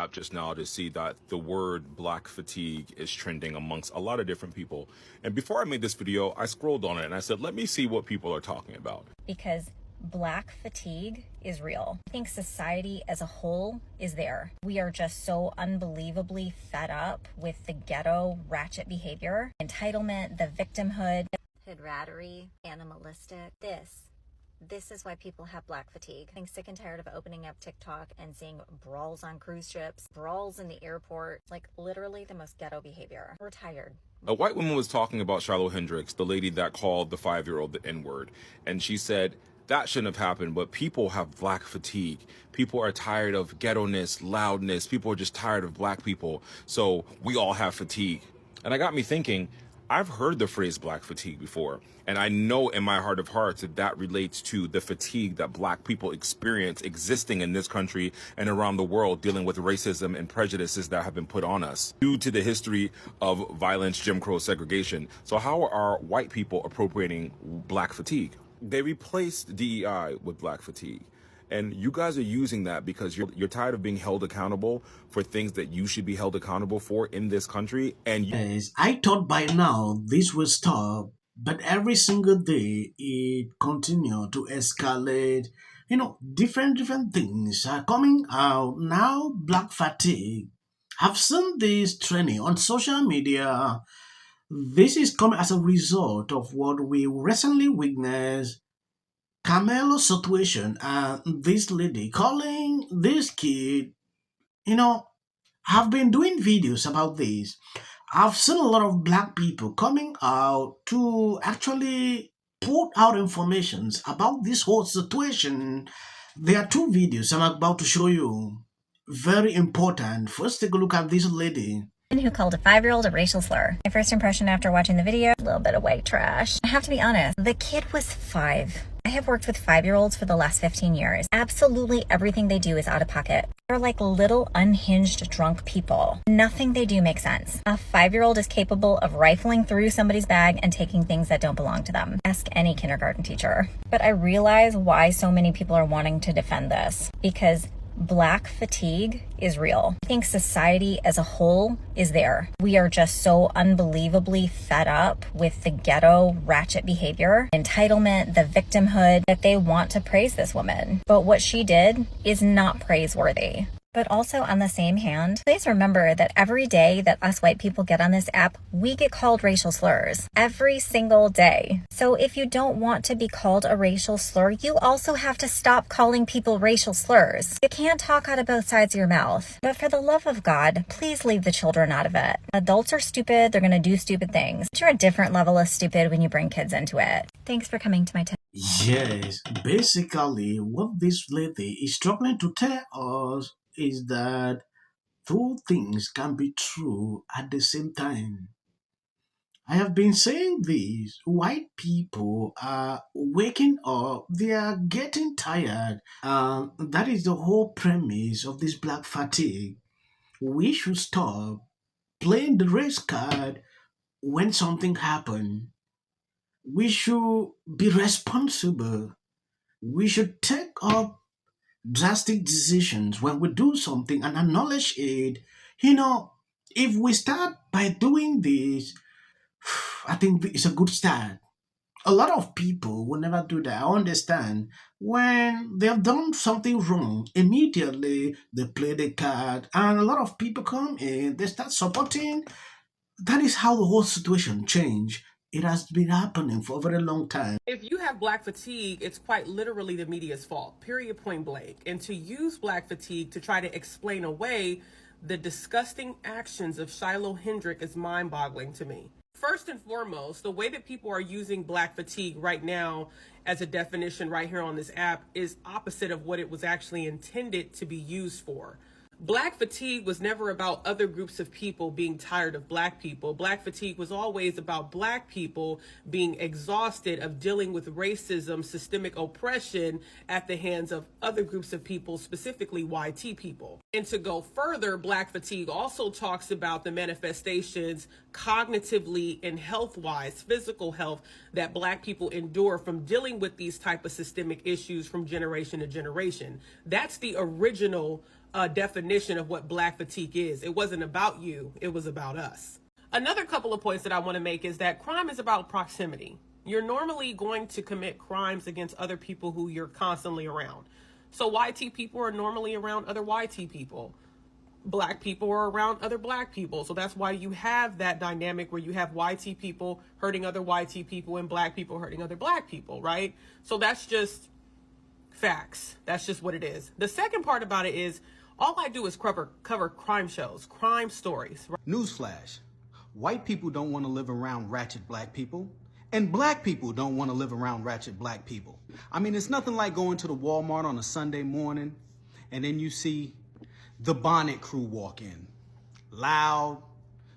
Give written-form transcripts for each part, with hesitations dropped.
app just now to see that the word black fatigue is trending amongst a lot of different people. And before I made this video, I scrolled on it and I said, let me see what people are talking about. Because black fatigue is real. I think society as a whole is there. We are just so unbelievably fed up with the ghetto ratchet behavior, entitlement, the victimhood, hoodrattery, animalistic. This is why people have black fatigue. I'm sick and tired of opening up TikTok and seeing brawls on cruise ships, brawls in the airport, like literally the most ghetto behavior. We're tired. A white woman was talking about Shiloh Hendrix, the lady that called the 5-year-old the N-word. And she said, that shouldn't have happened, but people have black fatigue. People are tired of ghetto-ness, loudness. People are just tired of black people. So we all have fatigue. And it got me thinking, I've heard the phrase black fatigue before, and I know in my heart of hearts that that relates to the fatigue that black people experience existing in this country and around the world, dealing with racism and prejudices that have been put on us due to the history of violence, Jim Crow, segregation. So how are white people appropriating black fatigue? They replaced DEI with black fatigue. And you guys are using that because you're tired of being held accountable for things that you should be held accountable for in this country. And Yes, I thought by now this will stop, but every single day it continued to escalate. Different things are coming out now. Black fatigue. I've seen this trending on social media. This is coming as a result of what we recently witnessed. Karmelo Situation and this lady calling this kid, have been doing videos about this. I've seen a lot of black people coming out to actually put out informations about this whole situation. There are two videos I'm about to show you. Very important. First, take a look at this lady Who called a 5-year-old a racial slur. My first impression after watching the video, a little bit of white trash. I have to be honest, the kid was 5. I have worked with 5-year-olds for the last 15 years. Absolutely everything they do is out of pocket. They're like little unhinged drunk people. Nothing they do makes sense. A 5-year-old is capable of rifling through somebody's bag and taking things that don't belong to them. Ask any kindergarten teacher. But I realize why so many people are wanting to defend this. Because black fatigue is real. I think society as a whole is there. We are just so unbelievably fed up with the ghetto ratchet behavior, entitlement, the victimhood, that they want to praise this woman. But what she did is not praiseworthy. But also on the same hand, please remember that every day that us white people get on this app, we get called racial slurs every single day. So if you don't want to be called a racial slur, you also have to stop calling people racial slurs. You can't talk out of both sides of your mouth. But for the love of God, please leave the children out of it. Adults are stupid. They're going to do stupid things. But you're a different level of stupid when you bring kids into it. Thanks for coming to my TED. Yes, basically, what this lady is struggling to tell us is that two things can be true at the same time. I have been saying this white people are waking up, they are getting tired. That is the whole premise of this black fatigue. We should stop playing the race card when something happens. We should be responsible. We should take up drastic decisions when we do something and acknowledge it. If we start by doing this, I think it's a good start. A lot of people will never do that. I understand. When they have done something wrong, immediately they play the card, and a lot of people come in, they start supporting. That is how the whole situation changed. It has been happening for a very long time. If you have black fatigue, it's quite literally the media's fault, period, point blank. And to use black fatigue to try to explain away the disgusting actions of Shiloh Hendrick is mind-boggling to me. First and foremost, the way that people are using black fatigue right now as a definition right here on this app is opposite of what it was actually intended to be used for. Black fatigue was never about other groups of people being tired of black people. Black fatigue was always about black people being exhausted of dealing with racism, systemic oppression at the hands of other groups of people, specifically YT people. And to go further, black fatigue also talks about the manifestations cognitively and health-wise, physical health, that black people endure from dealing with these type of systemic issues from generation to generation. That's the original definition of what black fatigue is. It wasn't about you, it was about us. Another couple of points that I want to make is that crime is about proximity. You're normally going to commit crimes against other people who you're constantly around. So YT people are normally around other YT people. Black people are around other black people. So that's why you have that dynamic where you have YT people hurting other YT people and black people hurting other black people, right? So that's just facts. That's just what it is. The second part about it is all I do is cover crime shows, crime stories. Newsflash. White people don't want to live around ratchet black people, and black people don't want to live around ratchet black people. I mean, it's nothing like going to the Walmart on a Sunday morning, and then you see the Bonnet Crew walk in. Loud,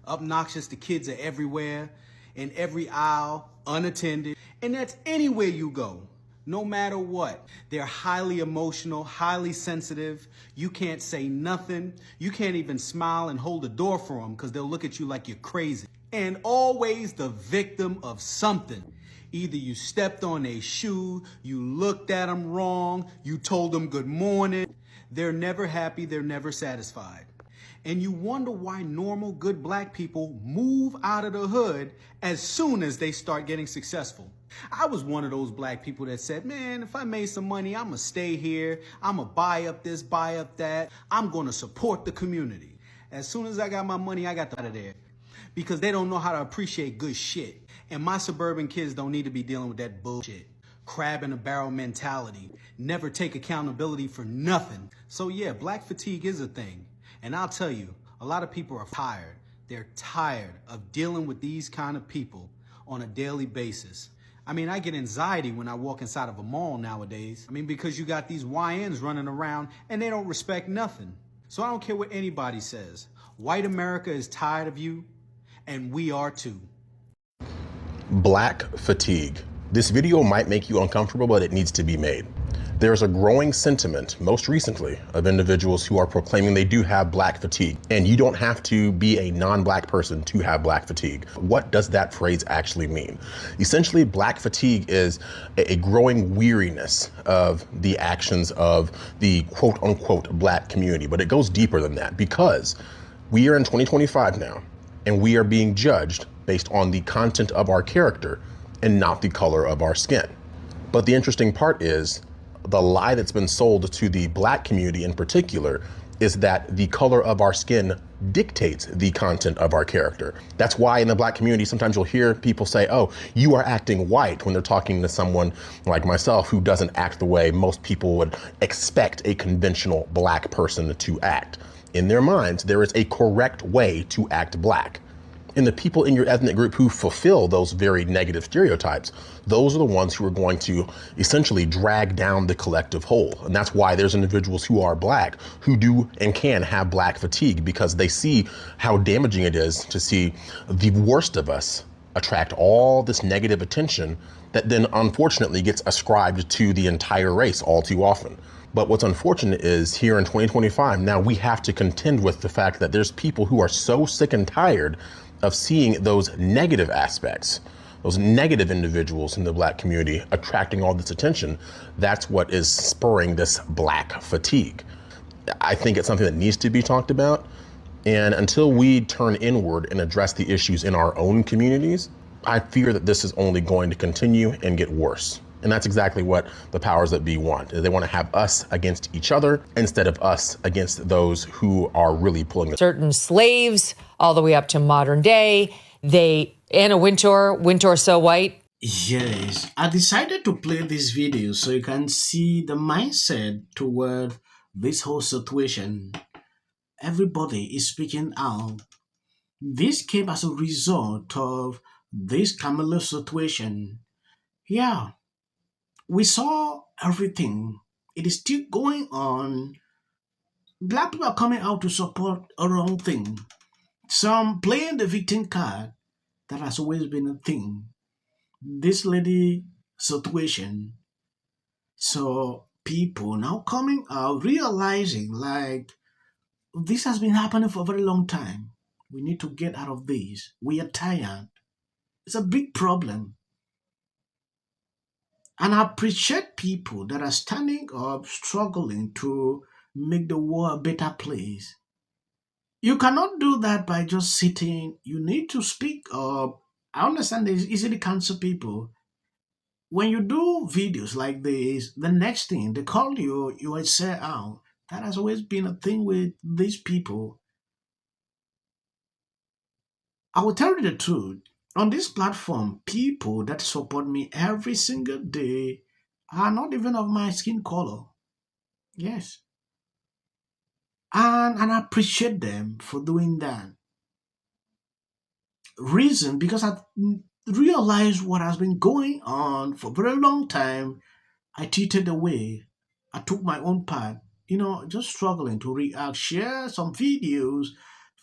obnoxious, the kids are everywhere, in every aisle, unattended, and that's anywhere you go. No matter what. They're highly emotional, highly sensitive. You can't say nothing. You can't even smile and hold the door for them because they'll look at you like you're crazy. And always the victim of something. Either you stepped on a shoe, you looked at them wrong, you told them good morning. They're never happy, they're never satisfied. And you wonder why normal, good black people move out of the hood as soon as they start getting successful. I was one of those black people that said, man, if I made some money, I'm gonna stay here. I'm gonna buy up this, buy up that. I'm gonna support the community. As soon as I got my money, I got out of there. Because they don't know how to appreciate good shit. And my suburban kids don't need to be dealing with that bullshit. Crab in a barrel mentality. Never take accountability for nothing. So yeah, black fatigue is a thing. And I'll tell you, a lot of people are tired. They're tired of dealing with these kind of people on a daily basis. I mean, I get anxiety when I walk inside of a mall nowadays. I mean, because you got these YNs running around and they don't respect nothing. So I don't care what anybody says. White America is tired of you, and we are too. Black fatigue. This video might make you uncomfortable, but it needs to be made. There's a growing sentiment, most recently, of individuals who are proclaiming they do have black fatigue. And you don't have to be a non-black person to have black fatigue. What does that phrase actually mean? Essentially, black fatigue is a growing weariness of the actions of the quote unquote black community. But it goes deeper than that because we are in 2025 now, and we are being judged based on the content of our character and not the color of our skin. But the interesting part is, the lie that's been sold to the black community in particular is that the color of our skin dictates the content of our character. That's why in the black community, sometimes you'll hear people say, oh, you are acting white, when they're talking to someone like myself who doesn't act the way most people would expect a conventional black person to act. In their minds, there is a correct way to act black. And the people in your ethnic group who fulfill those very negative stereotypes, those are the ones who are going to essentially drag down the collective whole. And that's why there's individuals who are black who do and can have black fatigue, because they see how damaging it is to see the worst of us attract all this negative attention that then unfortunately gets ascribed to the entire race all too often. But what's unfortunate is here in 2025, now we have to contend with the fact that there's people who are so sick and tired of seeing those negative aspects, those negative individuals in the black community attracting all this attention. That's what is spurring this black fatigue. I think it's something that needs to be talked about. And until we turn inward and address the issues in our own communities, I fear that this is only going to continue and get worse. And that's exactly what the powers that be want. They want to have us against each other instead of us against those who are really pulling the certain slaves all the way up to modern day. Anna Wintour So White. Yes, I decided to play this video so you can see the mindset toward this whole situation. Everybody is speaking out. This came as a result of this Karmelo situation. Yeah, we saw everything. It is still going on. Black people are coming out to support a wrong thing. Some playing the victim card. That has always been a thing. This lady situation. So people now coming out realizing like this has been happening for a very long time. We need to get out of this. We are tired. It's a big problem. And I appreciate people that are standing up, struggling to make the world a better place. You cannot do that by just sitting. You need to speak up. I understand it's easy to cancel people. When you do videos like this, the next thing they call you, you will say out. That has always been a thing with these people. I will tell you the truth. On this platform, people that support me every single day are not even of my skin color. Yes. And I appreciate them for doing that. Reason because I realized what has been going on for a very long time. I cheated away. I took my own part, just struggling to react, share some videos,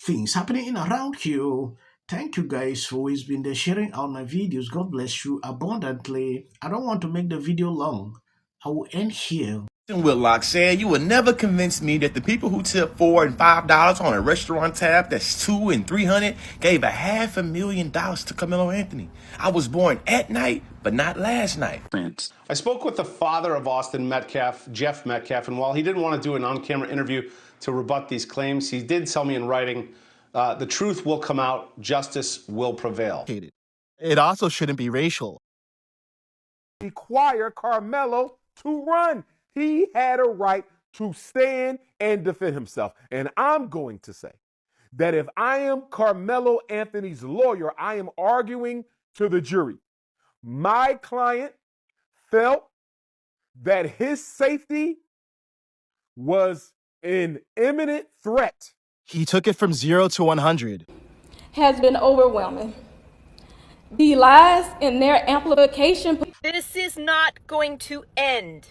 things happening in around here. Thank you guys for always been there sharing out my videos. God bless you abundantly. I don't want to make the video long. I will end here. Whitlock said, "You will never convince me that the people who tip $4 and $5 on a restaurant tab that's $200 and $300 gave $500,000 to Karmelo Anthony. I was born at night, but not last night." I spoke with the father of Austin Metcalf, Jeff Metcalf, and while he didn't want to do an on-camera interview to rebut these claims, he did tell me in writing, the truth will come out, justice will prevail. It also shouldn't be racial. Require Karmelo to run. He had a right to stand and defend himself. And I'm going to say that if I am Karmelo Anthony's lawyer, I am arguing to the jury. My client felt that his safety was an imminent threat. He took it from 0 to 100. Has been overwhelming. The lies and their amplification. This is not going to end.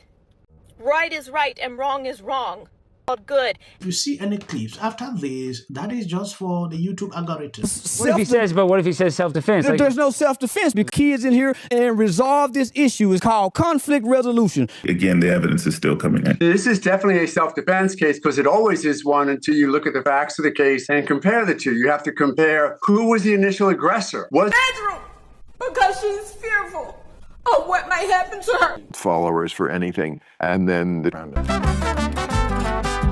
Right is right and wrong is wrong. All good. If you see any clips after this, that is just for the YouTube algorithm. What if he says self-defense? There's no self-defense because kids in here and resolve this issue is called conflict resolution. Again, the evidence is still coming in. This is definitely a self-defense case because it always is one until you look at the facts of the case and compare the two. You have to compare who was the initial aggressor. Bedroom, because she's fearful of what might happen to her. Followers for anything, and then the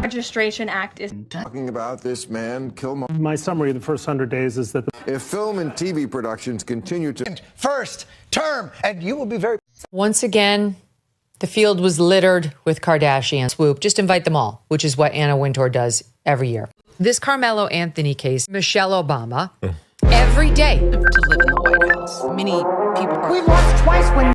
Registration Act is talking about this man, My summary of the first 100 days is that if film and TV productions continue to first term, and you will be very. Once again, the field was littered with Kardashian swoop. Just invite them all, which is what Anna Wintour does every year. This Karmelo Anthony case, Michelle Obama, every day to live in the White House. Many people. We lost twice when